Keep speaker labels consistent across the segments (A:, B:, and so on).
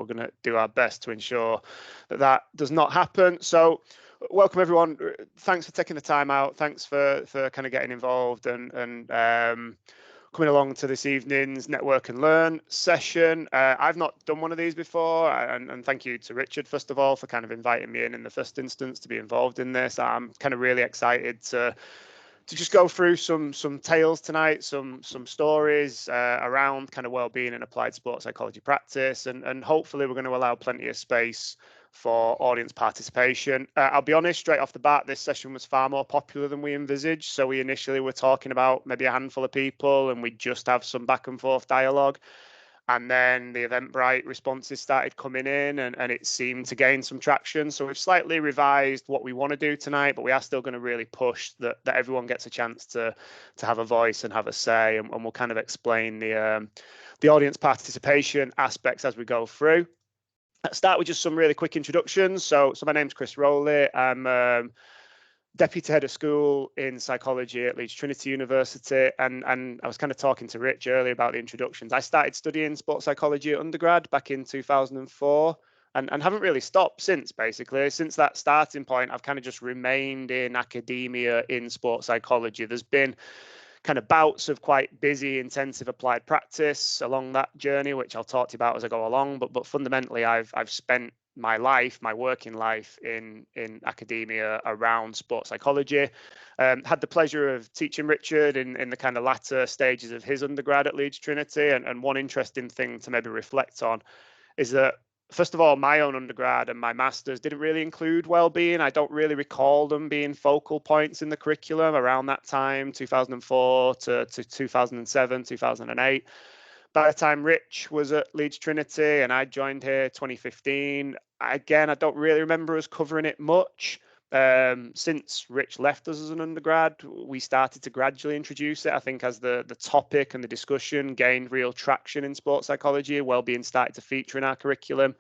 A: going to do our best to ensure that that does not happen. So welcome everyone. Thanks for taking the time out. Thanks for kind of getting involved and coming along to this evening's Network and Learn session. I've not done one of these before, and thank you to Richard, first of all, for kind of inviting me in the first instance to be involved in this. I'm kind of really excited to just go through some tales tonight, some stories around kind of well-being and applied sports psychology practice, and hopefully we're going to allow plenty of space for audience participation. I'll be honest, straight off the bat, this session was far more popular than we envisaged. So we initially were talking about maybe a handful of people and we'd just have some back and forth dialogue. And then the Eventbrite responses started coming in and it seemed to gain some traction. So we've slightly revised what we want to do tonight, but we are still going to really push that everyone gets a chance to have a voice and have a say. And we'll kind of explain the audience participation aspects as we go through. Let's start with just some really quick introductions. So my name's Chris Rowley. I'm Deputy Head of School in Psychology at Leeds Trinity University. And I was kind of talking to Rich earlier about the introductions. I started studying sports psychology at undergrad back in 2004 and haven't really stopped since, basically. Since that starting point, I've kind of just remained in academia in sports psychology. There's been kind of bouts of quite busy, intensive applied practice along that journey, which I'll talk to you about as I go along. But fundamentally, I've spent my working life in academia around sports psychology. Had the pleasure of teaching Richard in the kind of latter stages of his undergrad at Leeds Trinity. And one interesting thing to maybe reflect on is that, first of all, my own undergrad and my master's didn't really include well-being. I don't really recall them being focal points in the curriculum around that time, 2004 to 2007, 2008. By the time Rich was at Leeds Trinity and I joined here 2015, again, I don't really remember us covering it much. Since Rich left us as an undergrad, we started to gradually introduce it. I think as the topic and the discussion gained real traction in sports psychology, well-being started to feature in our curriculum.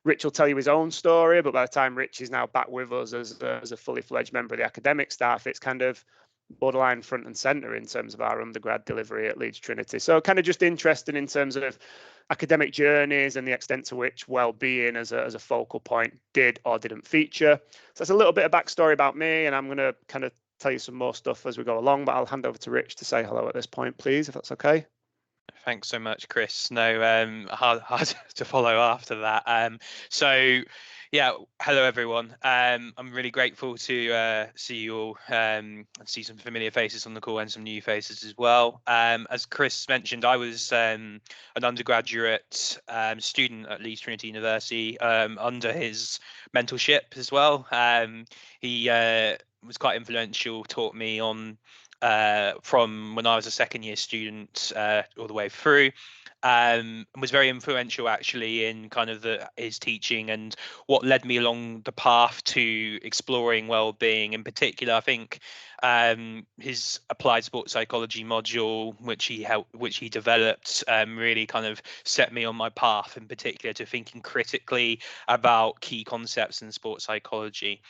A: Rich will tell you his own story, but by the time Rich is now back with us as a fully fledged member of the academic staff, it's kind of borderline front and center in terms of our undergrad delivery at Leeds Trinity. So kind of just interesting in terms of academic journeys and the extent to which well-being as a focal point did or didn't feature. So that's a little bit of backstory about me, and I'm going to kind of tell you some more stuff as we go along, but I'll hand over to Rich to say hello at this point, please, if that's okay.
B: Thanks so much, Chris. No, hard to follow after that. So yeah, hello everyone. I'm really grateful to see you all, see some familiar faces on the call and some new faces as well. As Chris mentioned, I was an undergraduate student at Leeds Trinity University under his mentorship as well. He was quite influential, taught me on from when I was a second year student all the way through, and was very influential actually in kind of his teaching and what led me along the path to exploring well-being. In particular, I think his applied sports psychology module, which he developed, really kind of set me on my path, in particular to thinking critically about key concepts in sports psychology.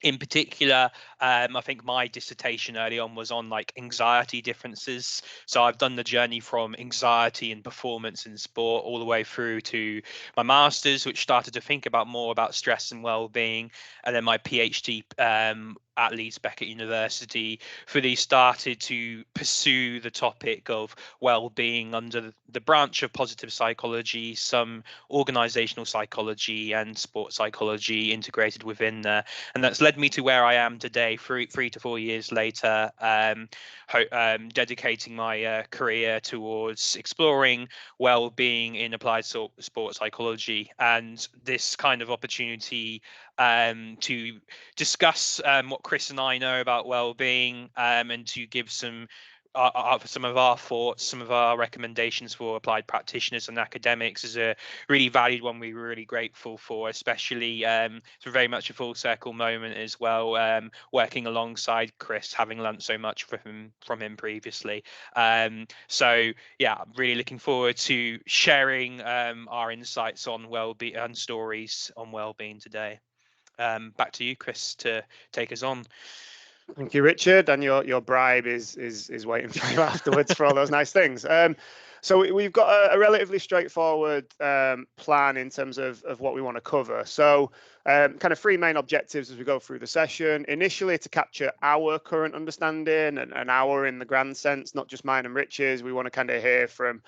B: In particular, I think my dissertation early on was on like anxiety differences. So I've done the journey from anxiety and performance in sport all the way through to my master's, which started to think about more about stress and well-being, and then my PhD at Leeds Beckett University fully started to pursue the topic of well-being under the branch of positive psychology, some organizational psychology and sports psychology integrated within there. And that's led me to where I am today, 3 to 4 years later, dedicating my career towards exploring well-being in applied sports psychology. And this kind of opportunity to discuss what Chris and I know about well-being, and to give some of our thoughts, some of our recommendations for applied practitioners and academics is a really valued one. We're really grateful for, especially it's very much a full circle moment as well, working alongside Chris, having learnt so much from him previously. So yeah, I'm really looking forward to sharing our insights on well-being and stories on well-being today. Back to you, Chris, to take us on.
A: Thank you, Richard, and your bribe is waiting for you afterwards for all those nice things. So we've got a relatively straightforward plan in terms of what we want to cover. So kind of three main objectives as we go through the session. Initially, to capture our current understanding and our in the grand sense, not just mine and Rich's. We want to kind of hear from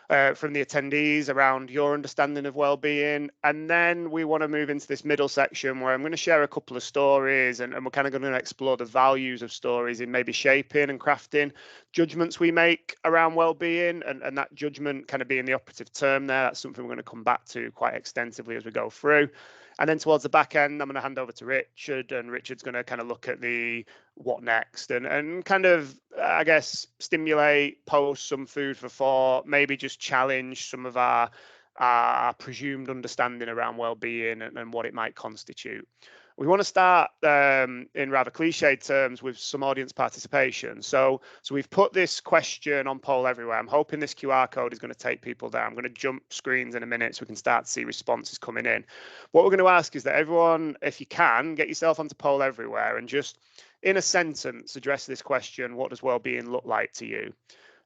A: the attendees around your understanding of well-being. And then we want to move into this middle section where I'm going to share a couple of stories and we're kind of going to explore the values of stories in maybe shaping and crafting judgments we make around well-being, and that judgment kind of being the operative term there. That's something we're going to come back to quite extensively as we go through. And then towards the back end, I'm going to hand over to Richard, and Richard's going to kind of look at the what next and kind of, I guess, stimulate, post some food for thought, maybe just challenge some of our presumed understanding around well-being and what it might constitute. We want to start in rather cliched terms with some audience participation. So we've put this question on poll everywhere. I'm hoping this QR code is going to take people there. I'm going to jump screens in a minute so we can start to see responses coming in. What we're going to ask is that everyone, if you can, get yourself onto poll everywhere and just in a sentence address this question: what does well-being look like to you?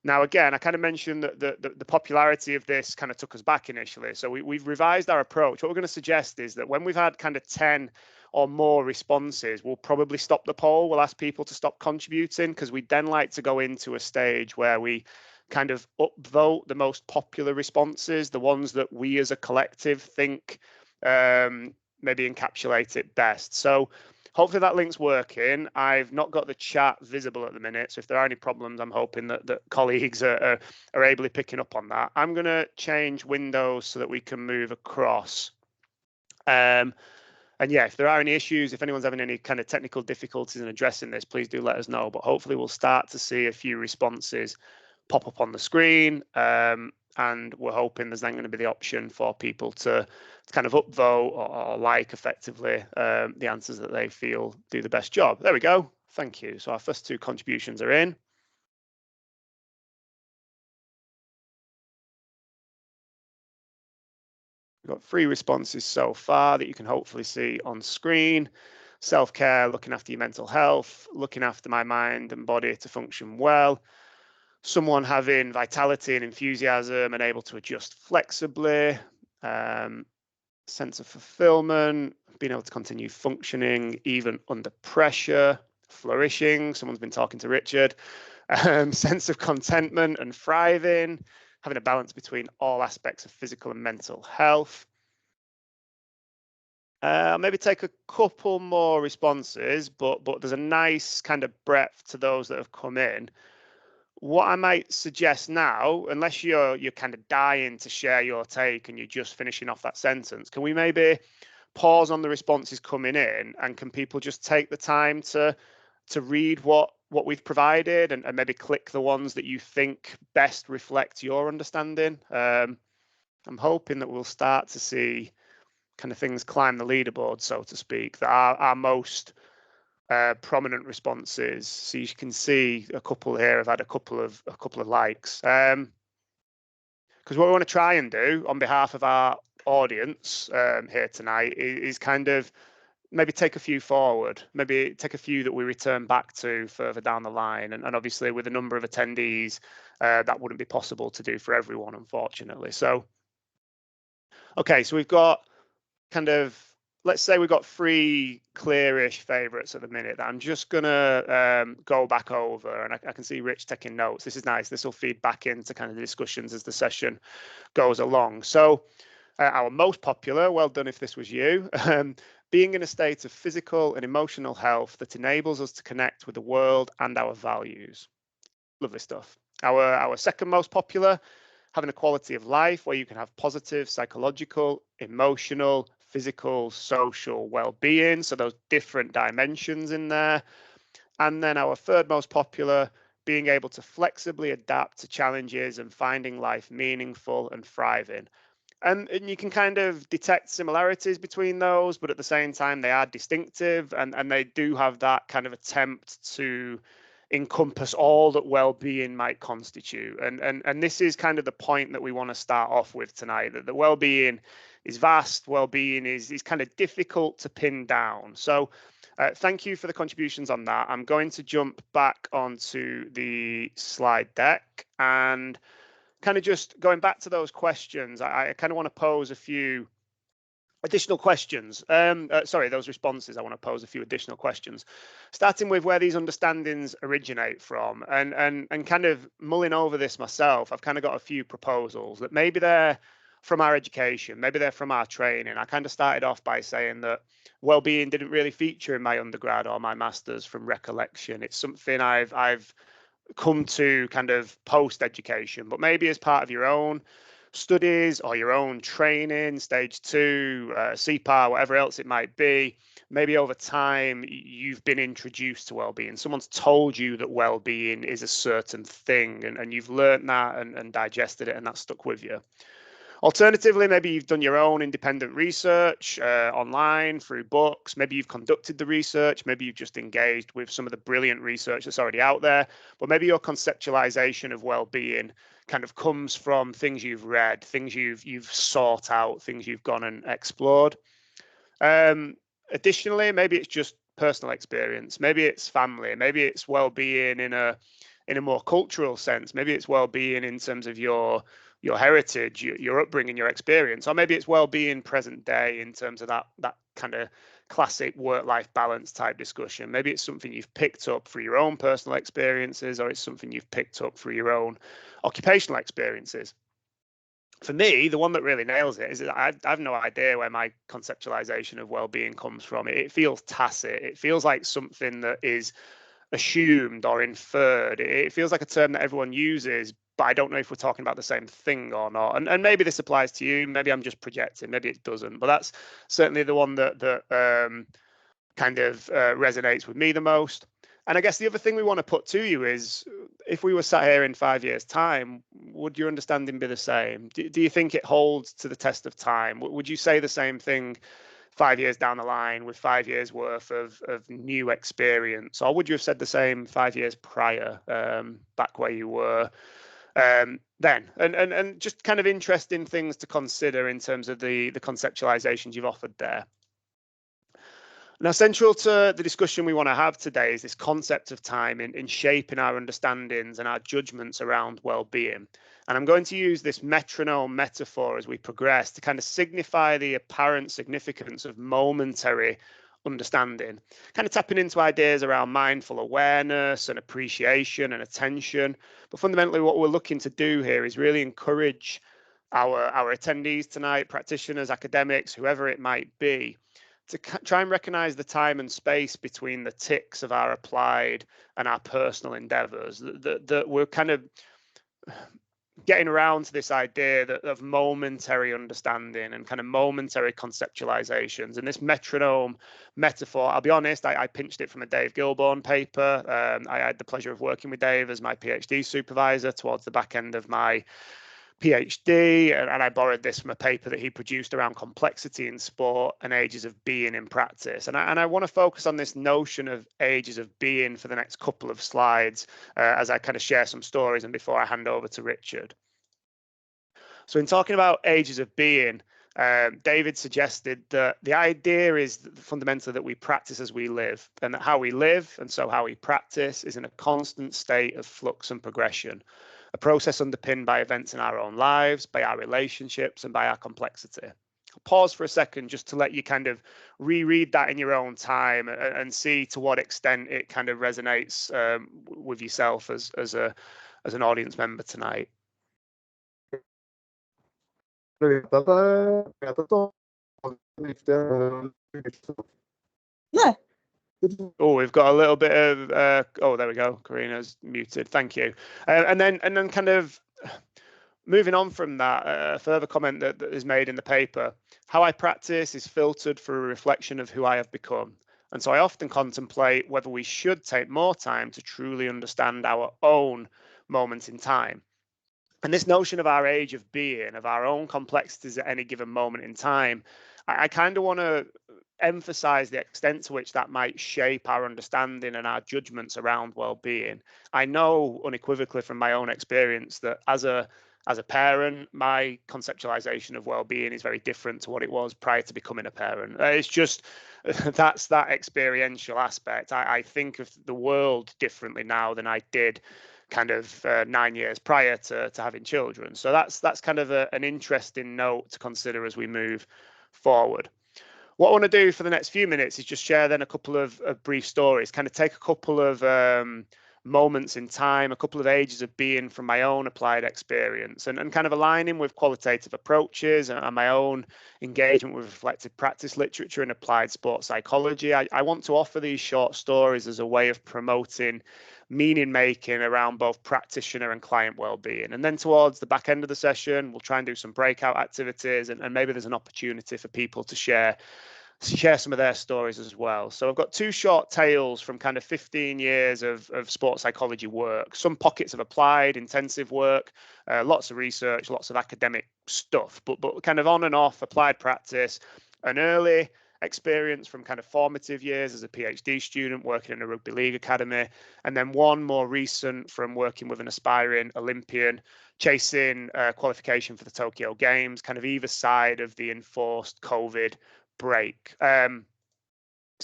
A: Now, again, I kind of mentioned that the popularity of this kind of took us back initially. So we've revised our approach. What we're going to suggest is that when we've had kind of 10 or more responses, we'll probably stop the poll. We'll ask people to stop contributing because we'd then like to go into a stage where we kind of upvote the most popular responses, the ones that we as a collective think maybe encapsulate it best. So hopefully that link's working. I've not got the chat visible at the minute, so if there are any problems, I'm hoping that colleagues are ably picking up on that. I'm going to change windows so that we can move across. And yeah, if there are any issues, if anyone's having any kind of technical difficulties in addressing this, please do let us know. But hopefully we'll start to see a few responses pop up on the screen. And we're hoping there's then going to be the option for people to kind of upvote or like effectively the answers that they feel do the best job. There we go. Thank you. So our first two contributions are in. We've got 3 responses so far that you can hopefully see on screen. Self-care, looking after your mental health, looking after my mind and body to function well. Someone having vitality and enthusiasm and able to adjust flexibly. Sense of fulfillment, being able to continue functioning even under pressure. Flourishing, someone's been talking to Richard. Sense of contentment and thriving. Having a balance between all aspects of physical and mental health. Maybe take a couple more responses, but there's a nice kind of breadth to those that have come in. What I might suggest now, unless you're kind of dying to share your take and you're just finishing off that sentence, can we maybe pause on the responses coming in, and can people just take the time to read what we've provided and maybe click the ones that you think best reflect your understanding? I'm hoping that we'll start to see kind of things climb the leaderboard, so to speak, that our most prominent responses. So you can see a couple here have had a couple of likes. Because what we want to try and do on behalf of our audience here tonight is kind of maybe take a few forward, maybe take a few that we return back to further down the line. And obviously with a number of attendees, that wouldn't be possible to do for everyone, unfortunately. So, okay, so we've got kind of, let's say we've got 3 clearish favorites at the minute that I'm just going to go back over. And I can see Rich taking notes. This is nice. This will feed back into kind of the discussions as the session goes along. So our most popular, well done if this was you, being in a state of physical and emotional health that enables us to connect with the world and our values. Lovely stuff. Our second most popular, having a quality of life where you can have positive psychological, emotional, physical, social well-being. So those different dimensions in there. And then our third most popular, being able to flexibly adapt to challenges and finding life meaningful and thriving. And you can kind of detect similarities between those, but at the same time, they are distinctive and they do have that kind of attempt to encompass all that well-being might constitute. And this is kind of the point that we want to start off with tonight, that the well-being is vast, well-being is kind of difficult to pin down. So thank you for the contributions on that. I'm going to jump back onto the slide deck and kind of just going back to those questions, I kind of want to pose a few additional questions. Sorry, those responses. I want to pose a few additional questions, starting with where these understandings originate from, and kind of mulling over this myself. I've kind of got a few proposals that maybe they're from our education, maybe they're from our training. I kind of started off by saying that well-being didn't really feature in my undergrad or my master's from recollection. It's something I've come to kind of post-education, but maybe as part of your own studies or your own training, stage 2, CPAR, whatever else it might be, maybe over time you've been introduced to well-being. Someone's told you that well-being is a certain thing, and you've learned that and digested it, and that's stuck with you. Alternatively, maybe you've done your own independent research online through books. Maybe you've conducted the research. Maybe you've just engaged with some of the brilliant research that's already out there. But maybe your conceptualization of well-being kind of comes from things you've read, things you've sought out, things you've gone and explored. Additionally, maybe it's just personal experience. Maybe it's family. Maybe it's well-being in a more cultural sense. Maybe it's well-being in terms of your heritage, your upbringing, your experience, or maybe it's well-being present day in terms of that kind of classic work-life balance type discussion. Maybe it's something you've picked up through your own personal experiences, or it's something you've picked up through your own occupational experiences. For me, the one that really nails it is that I have no idea where my conceptualization of well-being comes from. It feels tacit. It feels like something that is assumed or inferred. It feels like a term that everyone uses, but I don't know if we're talking about the same thing or not. And maybe this applies to you. Maybe I'm just projecting. Maybe it doesn't. But that's certainly the one that kind of resonates with me the most. And I guess the other thing we want to put to you is, if we were sat here in 5 years' time, would your understanding be the same? Do you think it holds to the test of time? Would you say the same thing 5 years down the line with 5 years worth of new experience? Or would you have said the same 5 years prior, back where you were then? And just kind of interesting things to consider in terms of the conceptualizations you've offered there. Now, central to the discussion we want to have today is this concept of time in shaping our understandings and our judgments around well-being. And I'm going to use this metronome metaphor as we progress to kind of signify the apparent significance of momentary understanding, kind of tapping into ideas around mindful awareness and appreciation and attention. But fundamentally, what we're looking to do here is really encourage our attendees tonight, practitioners, academics, whoever it might be, to try and recognize the time and space between the ticks of our applied and our personal endeavors, that we're kind of getting around to this idea of momentary understanding and kind of momentary conceptualizations. And this metronome metaphor, I'll be honest, I pinched it from a Dave Gilbourne paper. I had the pleasure of working with Dave as my PhD supervisor towards the back end of my PhD, and I borrowed this from a paper that he produced around complexity in sport and ages of being in practice. And I want to focus on this notion of ages of being for the next couple of slides as I kind of share some stories and before I hand over to Richard. So in talking about ages of being, David suggested that the idea is fundamentally that we practice as we live, and that how we live and so how we practice is in a constant state of flux and progression. A process underpinned by events in our own lives, by our relationships, and by our complexity. I'll pause for a second just to let you kind of reread that in your own time and see to what extent it kind of resonates with yourself as an audience member tonight.
C: Yeah.
A: Oh, we've got a little bit of oh, there we go. Karina's muted. Thank you. And then kind of moving on from that, a further comment that is made in the paper: how I practice is filtered through a reflection of who I have become. And so I often contemplate whether we should take more time to truly understand our own moment in time. And this notion of our age of being, of our own complexities at any given moment in time, I kind of want to emphasize the extent to which that might shape our understanding and our judgments around well-being. I know unequivocally from my own experience that as a parent, my conceptualization of well-being is very different to what it was prior to becoming a parent. It's just that's that experiential aspect. I think of the world differently now than I did kind of 9 years prior to having children. So that's kind of an interesting note to consider as we move forward. What I want to do for the next few minutes is just share then a couple of brief stories, kind of take a couple of moments in time, a couple of ages of being from my own applied experience, and kind of aligning with qualitative approaches and my own engagement with reflective practice literature and applied sports psychology. I want to offer these short stories as a way of promoting meaning making around both practitioner and client well-being. And then towards the back end of the session, we'll try and do some breakout activities, and maybe there's an opportunity for people to share some of their stories as well. So I've got two short tales from kind of 15 years of sports psychology work, some pockets of applied intensive work, lots of research, lots of academic stuff, but kind of on and off applied practice, an early experience from kind of formative years as a PhD student working in a rugby league academy, and then one more recent from working with an aspiring Olympian chasing qualification for the Tokyo Games, kind of either side of the enforced COVID break. So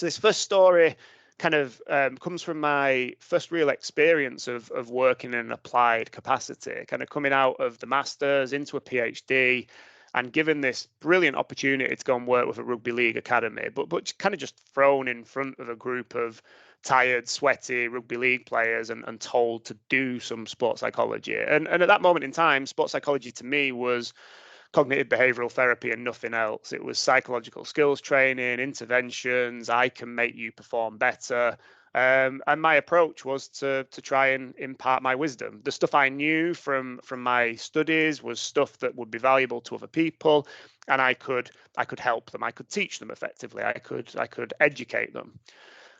A: this first story kind of comes from my first real experience of working in an applied capacity, kind of coming out of the master's into a PhD and given this brilliant opportunity to go and work with a rugby league academy, but kind of just thrown in front of a group of tired, sweaty rugby league players and told to do some sports psychology. And at that moment in time, sports psychology to me was cognitive behavioral therapy and nothing else. It was psychological skills training, interventions. I can make you perform better. And my approach was to try and impart my wisdom. The stuff I knew from my studies was stuff that would be valuable to other people, and I could help them. I could teach them effectively. I could educate them.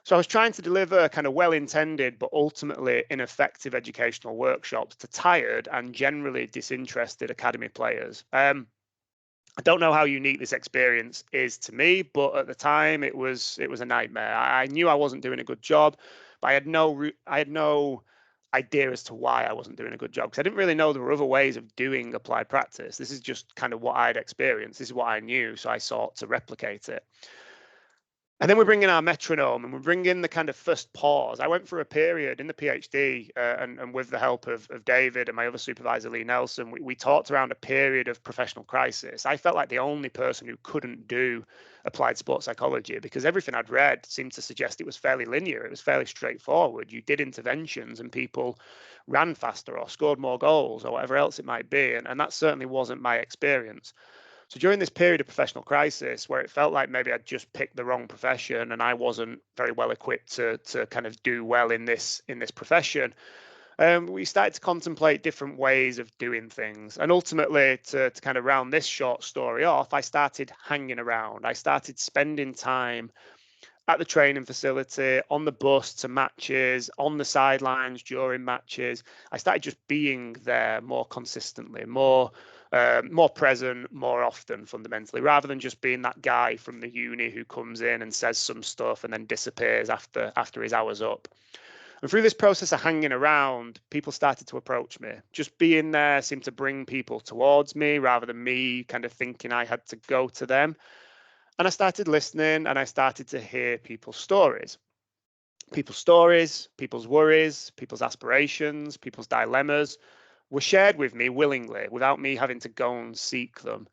A: So I was trying to deliver kind of well-intended but ultimately ineffective educational workshops to tired and generally disinterested academy players. I don't know how unique this experience is to me, but at the time it was a nightmare. I knew I wasn't doing a good job, but I had no idea as to why I wasn't doing a good job, because I didn't really know there were other ways of doing applied practice. This is just kind of what I'd experienced. This is what I knew, so I sought to replicate it. And then we bring in our metronome and we bring in the kind of first pause. I went through a period in the PhD and with the help of David and my other supervisor, Lee Nelson, we talked around a period of professional crisis. I felt like the only person who couldn't do applied sports psychology because everything I'd read seemed to suggest it was fairly linear. It was fairly straightforward. You did interventions and people ran faster or scored more goals or whatever else it might be. And that certainly wasn't my experience. So during this period of professional crisis, where it felt like maybe I'd just picked the wrong profession and I wasn't very well equipped to kind of do well in this profession, we started to contemplate different ways of doing things. And ultimately, to kind of round this short story off, I started hanging around. I started spending time at the training facility, on the bus to matches, on the sidelines during matches. I started just being there more consistently, more present, more often, fundamentally, rather than just being that guy from the uni who comes in and says some stuff and then disappears after his hour's up. And through this process of hanging around, people started to approach me. Just being there seemed to bring people towards me rather than me kind of thinking I had to go to them. And I started listening and I started to hear people's stories, people's worries, people's aspirations, people's dilemmas were shared with me willingly without me having to go and seek them.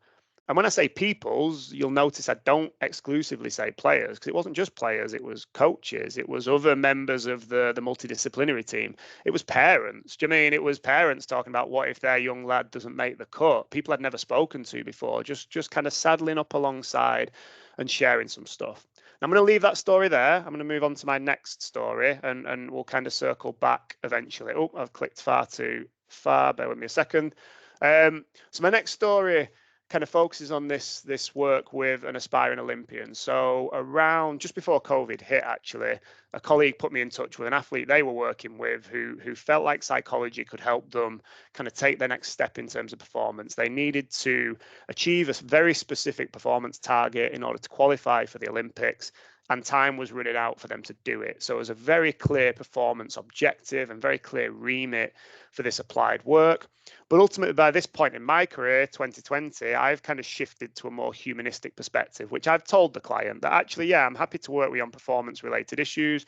A: And when I say people's, you'll notice I don't exclusively say players, because it wasn't just players, it was coaches, it was other members of the multidisciplinary team. It was parents. Do you mean it was parents talking about what if their young lad doesn't make the cut? People I'd never spoken to before, just kind of saddling up alongside and sharing some stuff. Now, I'm going to leave that story there. I'm going to move on to my next story and we'll kind of circle back eventually. Oh, I've clicked far too far. Bear with me a second. So my next story kind of focuses on this work with an aspiring Olympian. So around just before COVID hit, actually, a colleague put me in touch with an athlete they were working with who felt like psychology could help them kind of take their next step in terms of performance. They needed to achieve a very specific performance target in order to qualify for the Olympics, and time was running out for them to do it. So it was a very clear performance objective and very clear remit for this applied work. But ultimately, by this point in my career, 2020, I've kind of shifted to a more humanistic perspective, which I've told the client that actually, yeah, I'm happy to work with you on performance-related issues,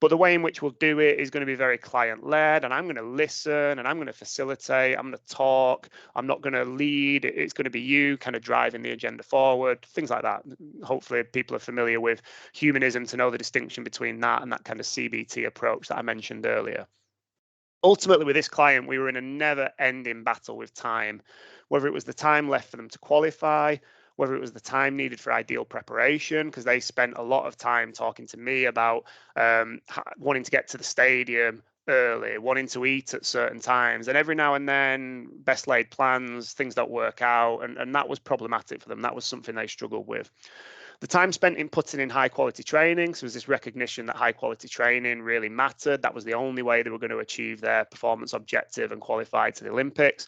A: But the way in which we'll do it is going to be very client-led, and I'm going to listen and I'm going to facilitate. I'm going to talk. I'm not going to lead. It's going to be you kind of driving the agenda forward, things like that. Hopefully people are familiar with humanism to know the distinction between that and that kind of CBT approach that I mentioned earlier. Ultimately, with this client, we were in a never-ending battle with time, whether it was the time left for them to qualify, whether it was the time needed for ideal preparation, because they spent a lot of time talking to me about wanting to get to the stadium early, wanting to eat at certain times, and every now and then, best laid plans, things don't work out, and that was problematic for them. That was something they struggled with. The time spent in putting in high quality training, so was this recognition that high quality training really mattered. That was the only way they were going to achieve their performance objective and qualify to the Olympics.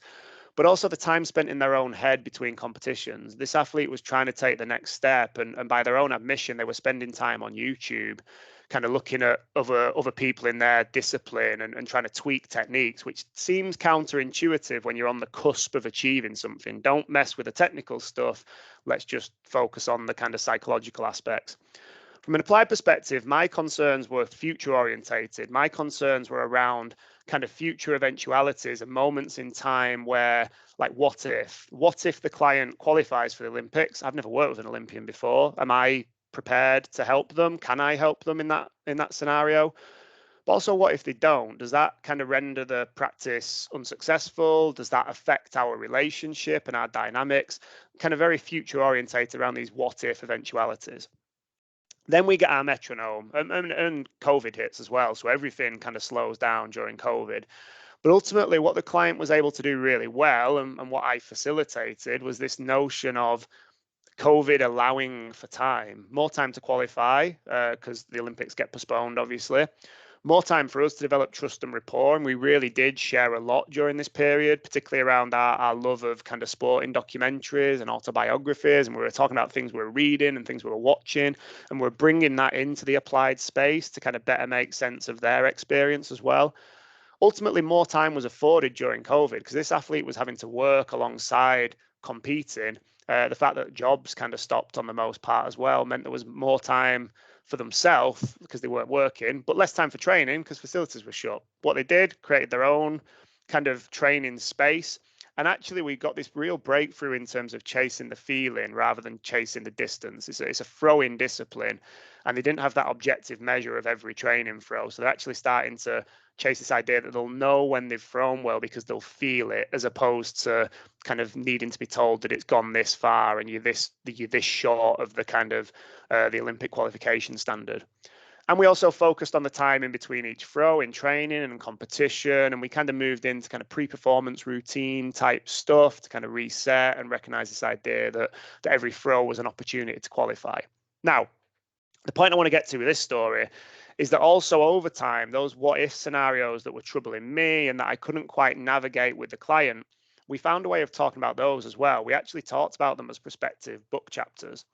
A: But also the time spent in their own head between competitions. This athlete was trying to take the next step, and by their own admission, they were spending time on YouTube, kind of looking at other people in their discipline and trying to tweak techniques, which seems counterintuitive when you're on the cusp of achieving something. Don't mess with the technical stuff. Let's just focus on the kind of psychological aspects. From an applied perspective, my concerns were future orientated. My concerns were around kind of future eventualities and moments in time where, like, what if the client qualifies for the Olympics? I've never worked with an Olympian before. Am I prepared to help them? Can I help them in that scenario? But also, what if they don't? Does that kind of render the practice unsuccessful? Does that affect our relationship and our dynamics? Kind of very future orientated around these what if eventualities. Then we get our metronome, and COVID hits as well. So everything kind of slows down during COVID. But ultimately, what the client was able to do really well, and what I facilitated, was this notion of COVID allowing for time, more time to qualify, because the Olympics get postponed, obviously. More time for us to develop trust and rapport. And we really did share a lot during this period, particularly around our love of kind of sporting documentaries and autobiographies. And we were talking about things we were reading and things we were watching. And we're bringing that into the applied space to kind of better make sense of their experience as well. Ultimately, more time was afforded during COVID because this athlete was having to work alongside competing. The fact that jobs kind of stopped on the most part as well meant there was more time for themselves because they weren't working, but less time for training because facilities were shut. What they did, created their own kind of training space. And actually, we got this real breakthrough in terms of chasing the feeling rather than chasing the distance. It's a throwing discipline, and they didn't have that objective measure of every training throw. So they're actually starting to chase this idea that they'll know when they've thrown well because they'll feel it, as opposed to kind of needing to be told that it's gone this far and you're this short of the kind of the Olympic qualification standard. And we also focused on the time in between each throw in training and competition. And we kind of moved into kind of pre-performance routine type stuff to kind of reset and recognize this idea that every throw was an opportunity to qualify. Now, the point I want to get to with this story is that also over time, those what if scenarios that were troubling me and that I couldn't quite navigate with the client, we found a way of talking about those as well. We actually talked about them as prospective book chapters.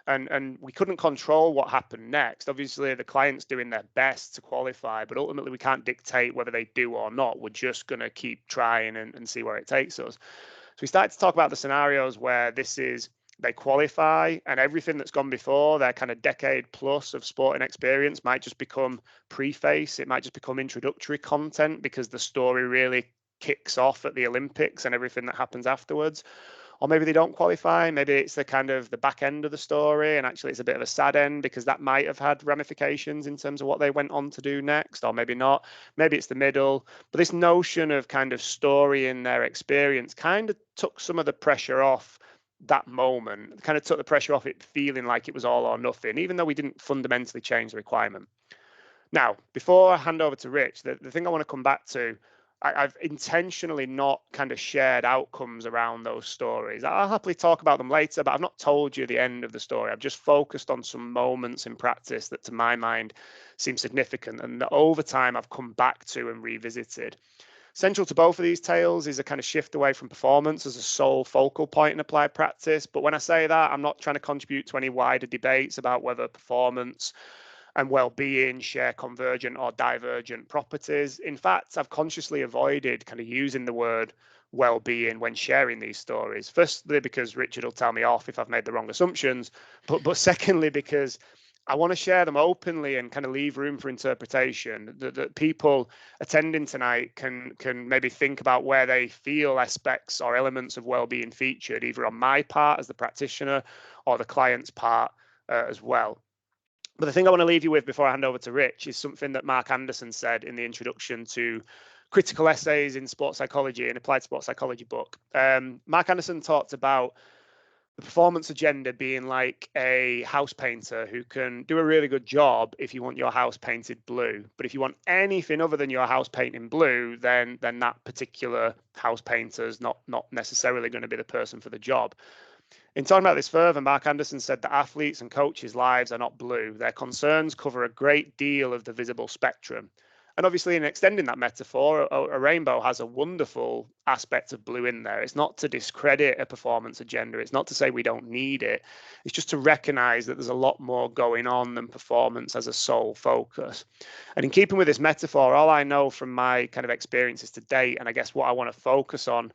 A: And we couldn't control what happened next. Obviously, the client's doing their best to qualify, but ultimately we can't dictate whether they do or not. We're just going to keep trying and see where it takes us. So we started to talk about the scenarios where they qualify and everything that's gone before, their kind of decade plus of sporting experience, might just become preface. It might just become introductory content because the story really kicks off at the Olympics and everything that happens afterwards. Or maybe they don't qualify. Maybe it's the kind of the back end of the story, and actually it's a bit of a sad end because that might have had ramifications in terms of what they went on to do next, or maybe not. Maybe it's the middle. But this notion of kind of story in their experience kind of took some of the pressure off that moment, kind of took the pressure off it feeling like it was all or nothing, even though we didn't fundamentally change the requirement. Now, before I hand over to Rich, the thing I want to come back to, I've intentionally not kind of shared outcomes around those stories. I'll happily talk about them later, but I've not told you the end of the story. I've just focused on some moments in practice that, to my mind, seem significant and that over time I've come back to and revisited. Central to both of these tales is a kind of shift away from performance as a sole focal point in applied practice. But when I say that, I'm not trying to contribute to any wider debates about whether performance and well-being share convergent or divergent properties. In fact, I've consciously avoided kind of using the word well-being when sharing these stories. Firstly, because Richard will tell me off if I've made the wrong assumptions, but secondly, because I want to share them openly and kind of leave room for interpretation, that people attending tonight can maybe think about where they feel aspects or elements of well-being featured, either on my part as the practitioner or the client's part as well. But the thing I want to leave you with before I hand over to Rich is something that Mark Anderson said in the introduction to critical essays in sports psychology, an applied sports psychology book. Mark Anderson talked about the performance agenda being like a house painter who can do a really good job if you want your house painted blue. But if you want anything other than your house painting blue, then that particular house painter is not necessarily going to be the person for the job. In talking about this further, Mark Anderson said that athletes and coaches' lives are not blue. Their concerns cover a great deal of the visible spectrum. And obviously, in extending that metaphor, a rainbow has a wonderful aspect of blue in there. It's not to discredit a performance agenda. It's not to say we don't need it. It's just to recognize that there's a lot more going on than performance as a sole focus. And in keeping with this metaphor, all I know from my kind of experiences to date, and I guess what I want to focus on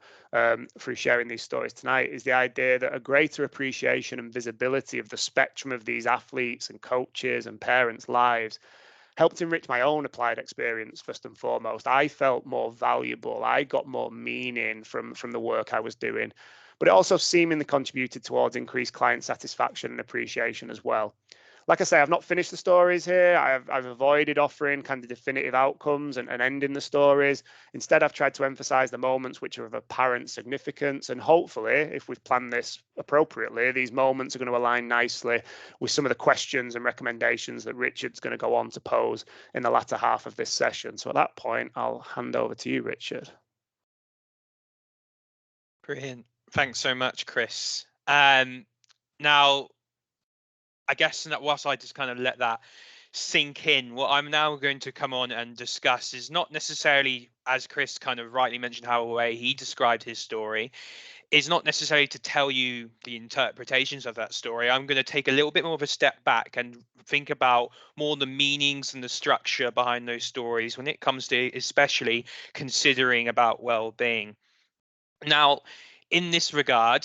A: through sharing these stories tonight, is the idea that a greater appreciation and visibility of the spectrum of these athletes and coaches and parents' lives helped enrich my own applied experience. First and foremost, I felt more valuable. I got more meaning from the work I was doing, but it also seemingly contributed towards increased client satisfaction and appreciation as well. Like I say, I've not finished the stories here. I've avoided offering kind of definitive outcomes and ending the stories. Instead, I've tried to emphasize the moments which are of apparent significance. And hopefully, if we've planned this appropriately, these moments are going to align nicely with some of the questions and recommendations that Richard's going to go on to pose in the latter half of this session. So at that point, I'll hand over to you, Richard.
B: Brilliant. Thanks so much, Chris. Now, I guess that whilst I just kind of let that sink in, what I'm now going to come on and discuss is not necessarily, as Chris kind of rightly mentioned, how the way he described his story is not necessarily to tell you the interpretations of that story. I'm going to take a little bit more of a step back and think about more the meanings and the structure behind those stories when it comes to especially considering about well-being. Now, in this regard,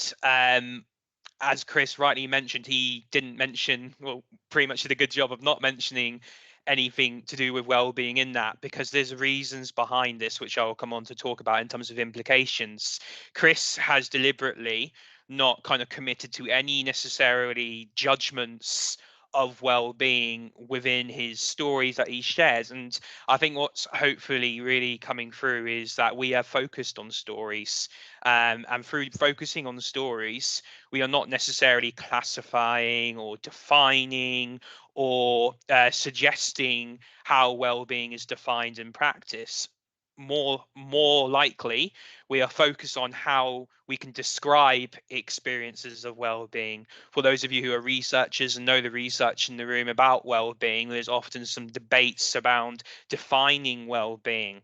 B: as Chris rightly mentioned, he didn't mention, well, pretty much did a good job of not mentioning anything to do with well-being in that, because there's reasons behind this, which I'll come on to talk about in terms of implications. Chris has deliberately not kind of committed to any necessarily judgments of well-being within his stories that he shares. And I think what's hopefully really coming through is that we are focused on stories, and through focusing on stories, we are not necessarily classifying or defining or suggesting how well-being is defined in practice. More likely, we are focused on how we can describe experiences of well-being. For those of you who are researchers and know the research in the room about well-being, there's often some debates around defining well-being.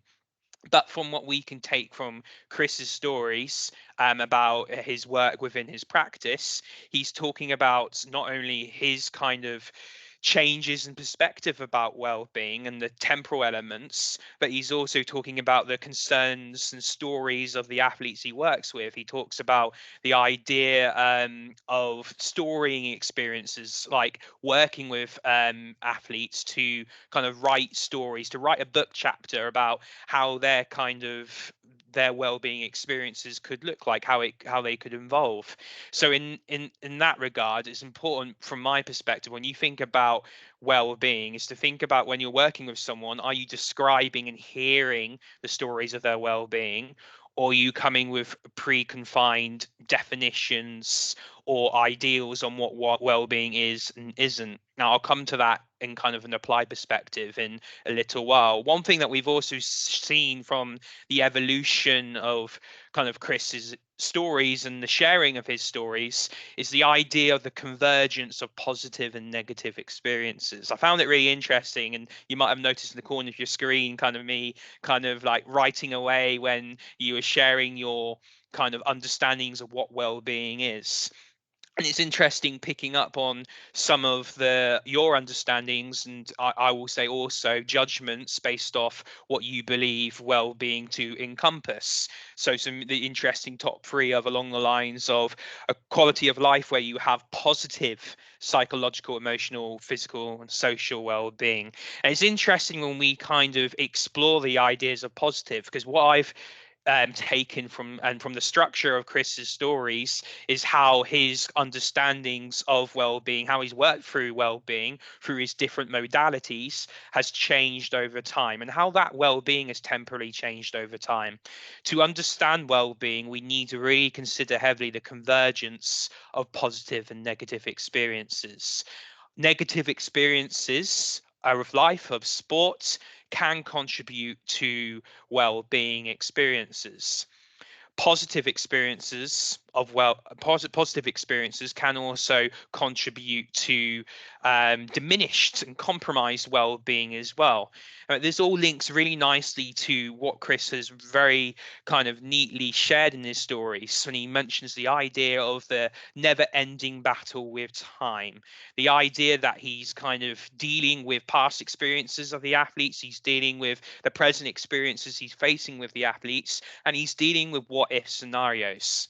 B: But from what we can take from Chris's stories about his work within his practice, he's talking about not only his kind of changes in perspective about well-being and the temporal elements, but he's also talking about the concerns and stories of the athletes he works with. He talks about the idea of storying experiences, like working with athletes to kind of write stories, to write a book chapter about how their kind of their well-being experiences could look like, how they could evolve. So in that regard, it's important from my perspective, when you think about well-being, is to think about when you're working with someone, are you describing and hearing the stories of their well-being, or are you coming with pre-confined definitions or ideals on what well-being is and isn't? Now, I'll come to that in kind of an applied perspective in a little while. One thing that we've also seen from the evolution of kind of Chris's stories and the sharing of his stories is the idea of the convergence of positive and negative experiences. I found it really interesting, and you might have noticed in the corner of your screen kind of me kind of like writing away when you were sharing your kind of understandings of what well-being is. And it's interesting picking up on some of your understandings, and I will say also judgments based off what you believe well-being to encompass. So the interesting top three of along the lines of a quality of life where you have positive psychological, emotional, physical, and social well-being. And it's interesting when we kind of explore the ideas of positive, because what I've taken from the structure of Chris's stories is how his understandings of well-being, how he's worked through well-being through his different modalities has changed over time, and how that well-being has temporarily changed over time. To understand well-being, we need to really consider heavily the convergence of positive and negative experiences. Negative experiences of life, of sport, can contribute to well-being experiences. Positive experiences of positive experiences can also contribute to diminished and compromised well-being as well. This all links really nicely to what Chris has very kind of neatly shared in his stories when he mentions the idea of the never-ending battle with time, the idea that he's kind of dealing with past experiences of the athletes, he's dealing with the present experiences he's facing with the athletes, and he's dealing with what if scenarios.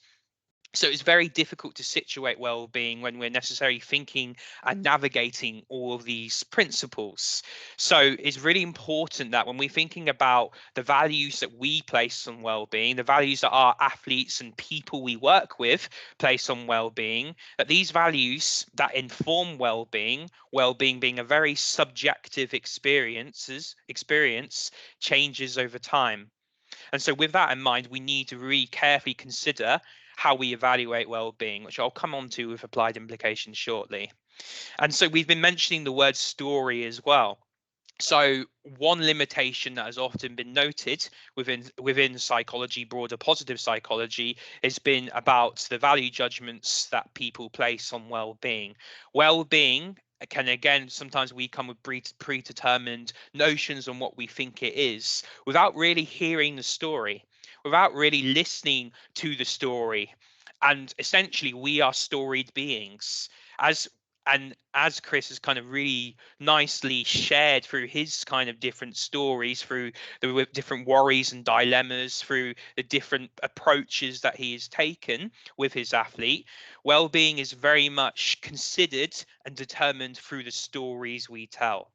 B: So it's very difficult to situate well-being when we're necessarily thinking and navigating all of these principles. So it's really important that when we're thinking about the values that we place on well-being, the values that our athletes and people we work with place on well-being, that these values that inform well-being, well-being being a very subjective experience, changes over time. And so with that in mind, we need to really carefully consider how we evaluate well-being, which I'll come on to with applied implications shortly. And so we've been mentioning the word story as well. So one limitation that has often been noted within psychology, broader positive psychology, has been about the value judgments that people place on well-being. Well-being can, again, sometimes we come with predetermined notions on what we think it is without really hearing the story, without really listening to the story. And essentially, we are storied beings. As Chris has kind of really nicely shared through his kind of different stories, through the different worries and dilemmas, through the different approaches that he has taken with his athlete, well-being is very much considered and determined through the stories we tell.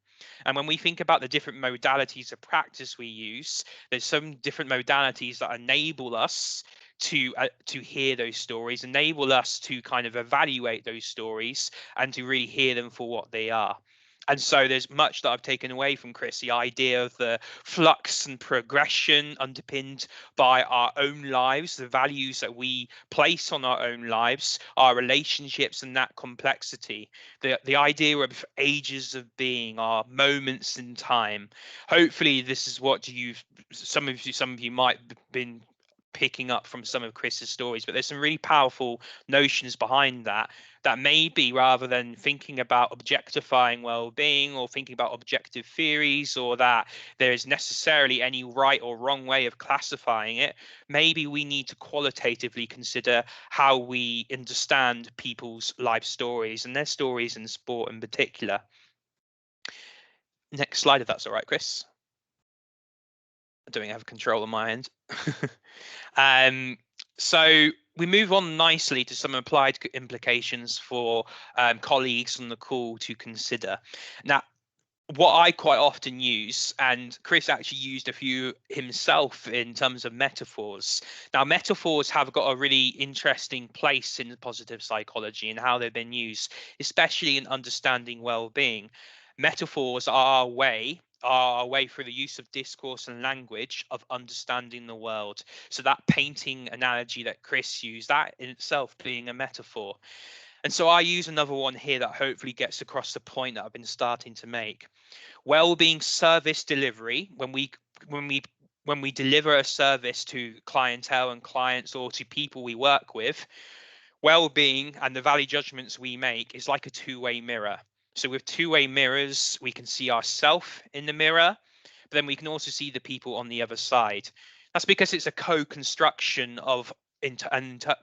B: And when we think about the different modalities of practice we use, there's some different modalities that enable us to hear those stories, enable us to kind of evaluate those stories and to really hear them for what they are. And so there's much that I've taken away from Chris, the idea of the flux and progression underpinned by our own lives, the values that we place on our own lives, our relationships and that complexity, the idea of ages of being, our moments in time. Hopefully this is what some of you might have been picking up from some of Chris's stories, but there's some really powerful notions behind that maybe rather than thinking about objectifying well-being or thinking about objective theories, or that there is necessarily any right or wrong way of classifying it, maybe we need to qualitatively consider how we understand people's life stories and their stories in sport in particular. Next slide, if that's all right, Chris. I don't have control on my end. So we move on nicely to some applied implications for colleagues on the call to consider. Now, what I quite often use, and Chris actually used a few himself in terms of metaphors. Now, metaphors have got a really interesting place in positive psychology and how they've been used, especially in understanding well-being. Metaphors are a way through the use of discourse and language of understanding the world. So that painting analogy that Chris used, that in itself being a metaphor. And so I use another one here that hopefully gets across the point that I've been starting to make. Well-being service delivery, when we deliver a service to clientele and clients or to people we work with, well-being and the value judgments we make is like a two-way mirror. So with two-way mirrors, we can see ourselves in the mirror, but then we can also see the people on the other side. That's because it's a co-construction of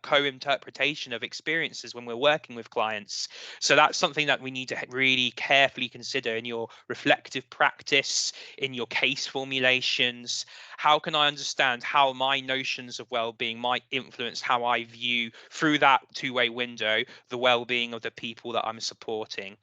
B: co-interpretation of experiences when we're working with clients. So that's something that we need to really carefully consider in your reflective practice, in your case formulations. How can I understand how my notions of well-being might influence how I view, through that two-way window, the well-being of the people that I'm supporting?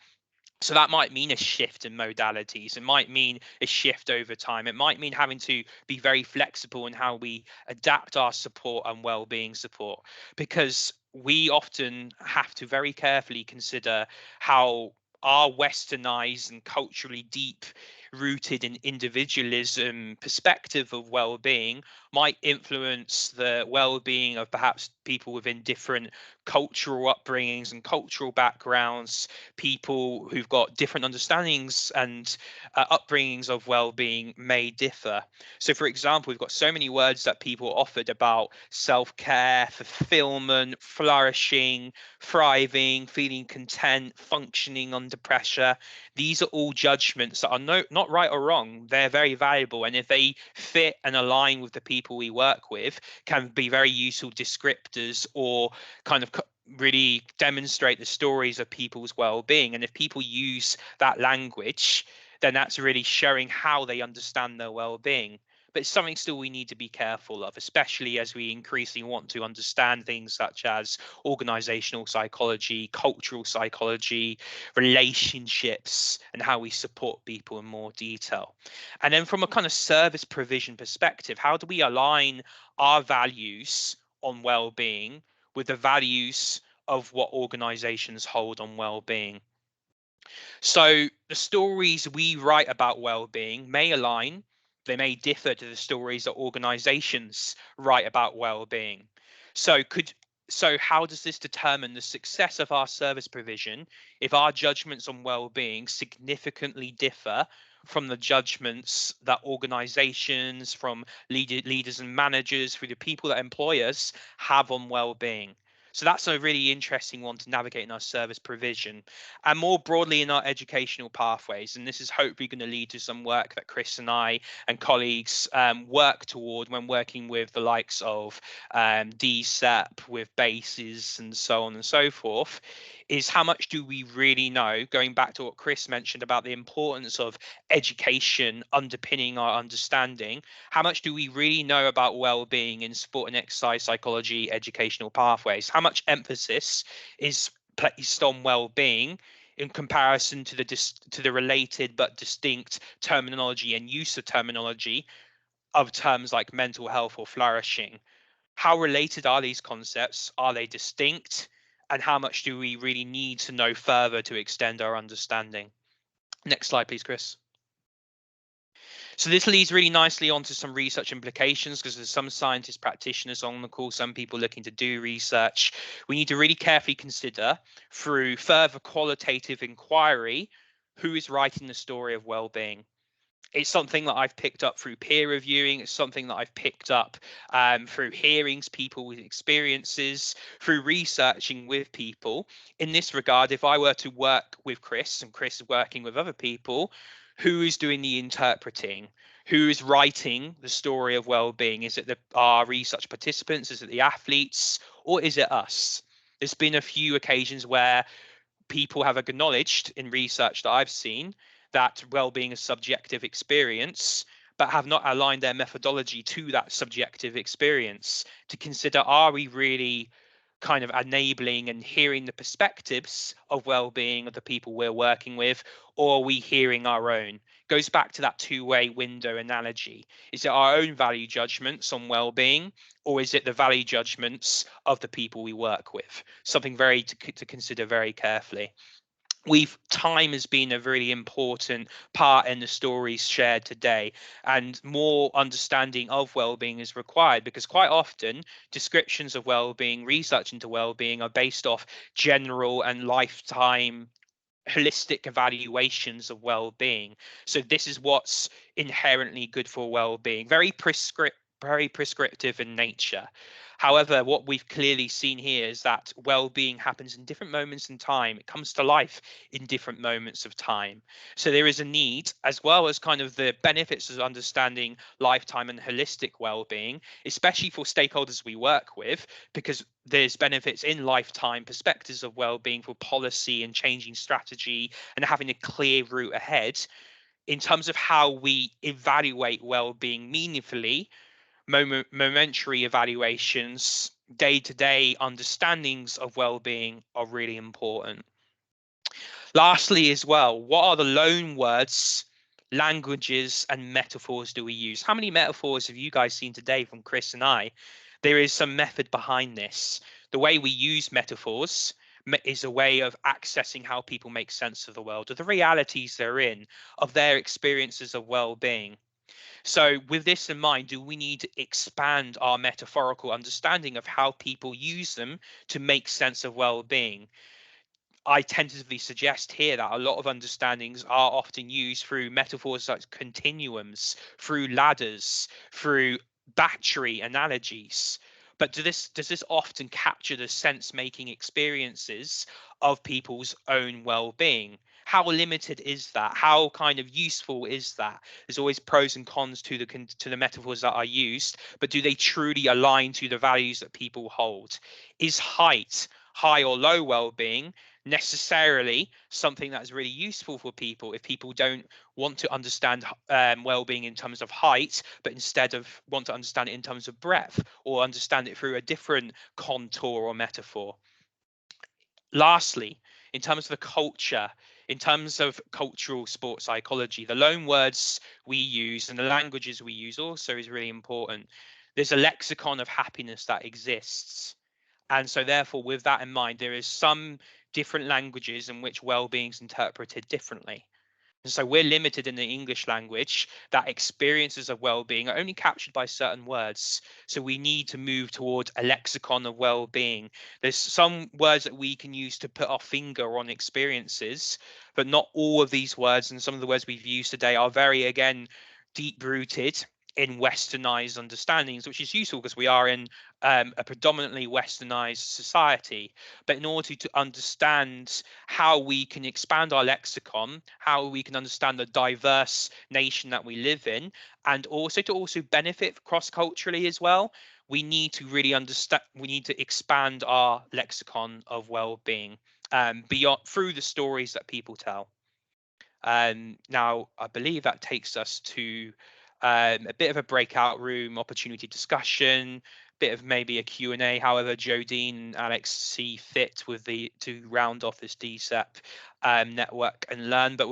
B: So that might mean a shift in modalities. It might mean a shift over time. It might mean having to be very flexible in how we adapt our support and well-being support, because we often have to very carefully consider how our westernized and culturally deep rooted in individualism perspective of well-being might influence the well-being of perhaps people within different cultural upbringings and cultural backgrounds, people who've got different understandings and upbringings of well-being may differ. So for example, we've got so many words that people offered about self-care, fulfillment, flourishing, thriving, feeling content, functioning under pressure. These are all judgments that are not right or wrong. They're very valuable, and if they fit and align with the people we work with, can be very useful descriptors or kind of really demonstrate the stories of people's well-being. And if people use that language, then that's really showing how they understand their well-being. But it's something still we need to be careful of, especially as we increasingly want to understand things such as organizational psychology, cultural psychology, relationships, and how we support people in more detail. And then from a kind of service provision perspective, how do we align our values on well-being with the values of what organizations hold on well-being? So the stories we write about well-being may align, they may differ to the stories that organizations write about well-being. So how does this determine the success of our service provision if our judgments on well-being significantly differ from the judgments that organizations, from leaders and managers, through the people that employ us, have on well-being? So that's a really interesting one to navigate in our service provision, and more broadly in our educational pathways. And this is hopefully going to lead to some work that Chris and I and colleagues work toward when working with the likes of DSEP, with BASES and so on and so forth, is how much do we really know, going back to what Chris mentioned about the importance of education underpinning our understanding, how much do we really know about well-being in sport and exercise psychology educational pathways? How much emphasis is placed on well-being in comparison to the related but distinct terminology and use of terminology of terms like mental health or flourishing? How related are these concepts? Are they distinct? And how much do we really need to know further to extend our understanding? Next slide, please, Chris. So this leads really nicely onto some research implications, because there's some scientists, practitioners on the call, some people looking to do research. We need to really carefully consider, through further qualitative inquiry, who is writing the story of well-being. It's something that I've picked up through peer reviewing. It's something that I've picked up through hearings, people with experiences, through researching with people. In this regard, if I were to work with Chris and Chris is working with other people, who is doing the interpreting? Who is writing the story of well-being? Is it our research participants? Is it the athletes? Or is it us? There's been a few occasions where people have acknowledged in research that I've seen that well-being is subjective experience, but have not aligned their methodology to that subjective experience to consider, are we really kind of enabling and hearing the perspectives of well-being of the people we're working with, or are we hearing our own? Goes back to that two-way window analogy. Is it our own value judgments on well-being, or is it the value judgments of the people we work with? Something very to consider very carefully. Time has been a really important part in the stories shared today, and more understanding of well-being is required, because quite often descriptions of well-being, research into well-being, are based off general and lifetime holistic evaluations of well-being. So this is what's inherently good for well-being, very very prescriptive in nature. However, what we've clearly seen here is that well-being happens in different moments in time. It comes to life in different moments of time. So there is a need, as well as kind of the benefits of understanding lifetime and holistic well-being, especially for stakeholders we work with, because there's benefits in lifetime perspectives of well-being for policy and changing strategy and having a clear route ahead in terms of how we evaluate well-being meaningfully. Momentary evaluations, day-to-day understandings of well-being are really important. Lastly, as well, what are the loan words, languages, and metaphors do we use? How many metaphors have you guys seen today from Chris and I? There is some method behind this. The way we use metaphors is a way of accessing how people make sense of the world, of the realities they're in, of their experiences of well-being. So with this in mind, do we need to expand our metaphorical understanding of how people use them to make sense of well-being? I tentatively suggest here that a lot of understandings are often used through metaphors like continuums, through ladders, through battery analogies. But does this often capture the sense-making experiences of people's own well-being? How limited is that? How kind of useful is that? There's always pros and cons to the metaphors that are used, but do they truly align to the values that people hold? Is height, high or low well-being, necessarily something that is really useful for people if people don't want to understand well-being in terms of height, but instead of want to understand it in terms of breadth, or understand it through a different contour or metaphor? Lastly, in terms of the culture, in terms of cultural sports psychology, the loan words we use and the languages we use also is really important. There's a lexicon of happiness that exists. And so therefore, with that in mind, there is some different languages in which well-being is interpreted differently. And so we're limited in the English language that experiences of well-being are only captured by certain words. So we need to move towards a lexicon of well-being. There's some words that we can use to put our finger on experiences, but not all of these words, and some of the words we've used today are very, again, deep-rooted in westernized understandings, which is useful because we are in a predominantly westernized society. But in order to understand how we can expand our lexicon, how we can understand the diverse nation that we live in, and also to benefit cross-culturally as well, we need to really understand, we need to expand our lexicon of well-being beyond through the stories that people tell. Now, I believe that takes us to a bit of a breakout room opportunity discussion, bit of maybe a Q&A. However, Jodine and Alex see fit with to round off this DSEP network and learn. But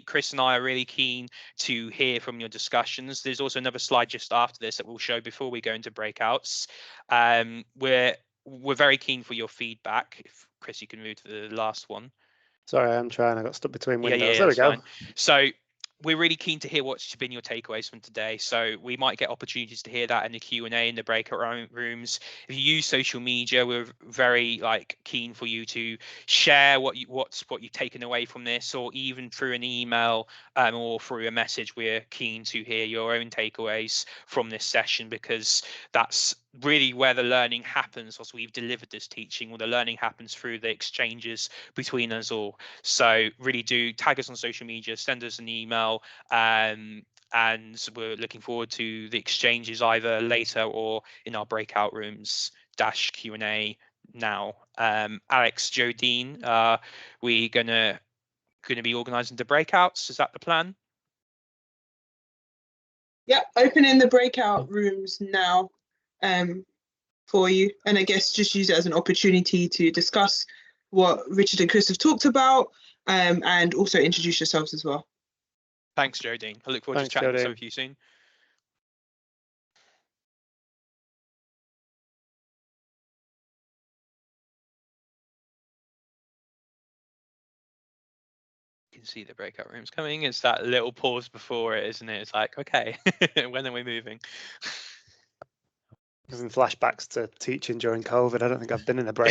B: Chris and I are really keen to hear from your discussions. There's also another slide just after this that we'll show before we go into breakouts. We're very keen for your feedback. If Chris, you can move to the last one.
A: Sorry, I'm trying. I got stuck between windows.
B: Yeah,
A: there we go.
B: Fine. So we're really keen to hear what's been your takeaways from today. So we might get opportunities to hear that in the Q&A in the breakout rooms. If you use social media, we're very keen for you to share what you've taken away from this, or even through an email or through a message. We're keen to hear your own takeaways from this session, because that's really where the learning happens. Once we've delivered this teaching, the learning happens through the exchanges between us all. So really do tag us on social media, send us an email, and we're looking forward to the exchanges either later or in our breakout rooms -- Q&A now. Alex, Jodine, we gonna be organising the breakouts. Is that the plan?
C: Yeah, opening the breakout rooms now for you, and I guess just use it as an opportunity to discuss what Richard and Chris have talked about, and also introduce yourselves as well.
B: Thanks, Jodine. I look forward to chatting with some of you soon. You can see the breakout rooms coming. It's that little pause before it, isn't it? It's like, okay, when are we moving?
A: Flashbacks to teaching during COVID. I don't think I've been in a break.